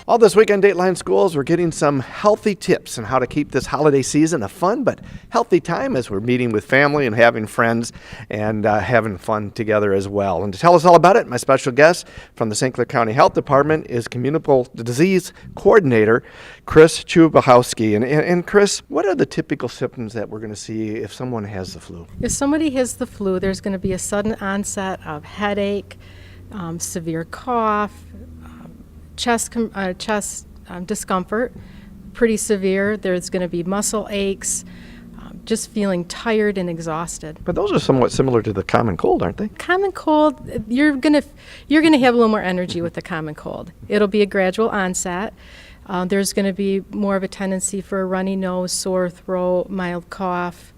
All this week on Dateline Schools, we're getting some healthy tips on how to keep this holiday season a fun but healthy time as we're meeting with family and having friends and having fun together as well. And to tell us all about it, my special guest from the St. Clair County Health Department is Communicable Disease Coordinator Chris Czubachowski. And Chris, what are the typical symptoms that we're going to see if someone has the flu? If somebody has the flu, there's going to be a sudden onset of headache, severe cough, chest discomfort, pretty severe. There's going to be muscle aches, just feeling tired and exhausted. But those are somewhat similar to the common cold, aren't they? Common cold, you're gonna have a little more energy with the common cold. It'll be a gradual onset. There's going to be more of a tendency for a runny nose, sore throat, mild cough,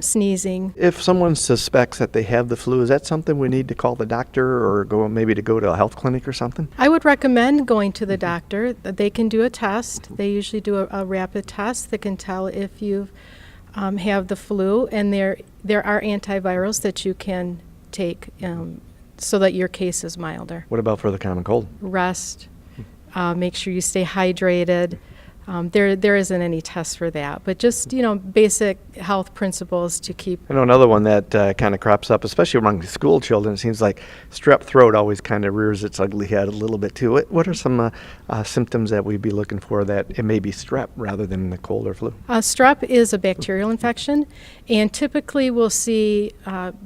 sneezing. If someone suspects that they have the flu, is that something we need to call the doctor or go to a health clinic or something? I would recommend going to the doctor. They can do a test. They usually do a rapid test that can tell if you have the flu, and there are antivirals that you can take so that your case is milder. What about for the common cold? Rest. Make sure you stay hydrated. There isn't any test for that, but just, basic health principles to keep. I know another one that kind of crops up, especially among school children. It seems like strep throat always kind of rears its ugly head a little bit too. What are some symptoms that we'd be looking for that it may be strep rather than the cold or flu? Strep is a bacterial infection, and typically we'll see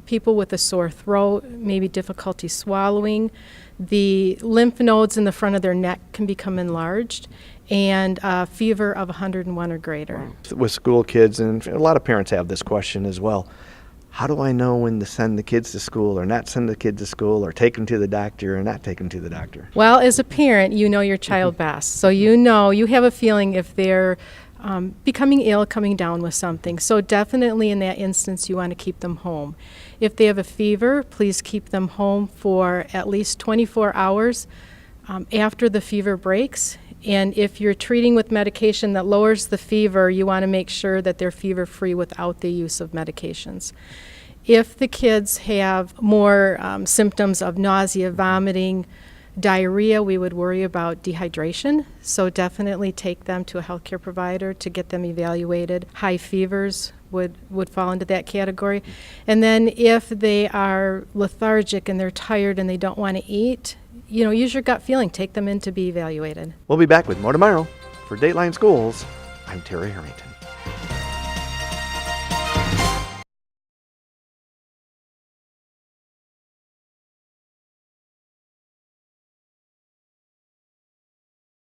people with a sore throat, maybe difficulty swallowing. The lymph nodes in the front of their neck can become enlarged, and fever of 101 or greater. With school kids, and a lot of parents have this question as well, how do I know when to send the kids to school or not send the kids to school, or take them to the doctor or not take them to the doctor? Well, as a parent, you know your child best. So you have a feeling if they're becoming ill, coming down with something. So definitely in that instance, you want to keep them home. If they have a fever, please keep them home for at least 24 hours after the fever breaks. And if you're treating with medication that lowers the fever, you want to make sure that they're fever-free without the use of medications. If the kids have more symptoms of nausea, vomiting, diarrhea, we would worry about dehydration. So definitely take them to a healthcare provider to get them evaluated. High fevers would fall into that category. And then if they are lethargic and they're tired and they don't want to eat, use your gut feeling. Take them in to be evaluated. We'll be back with more tomorrow. For Dateline Schools, I'm Terry Harrington.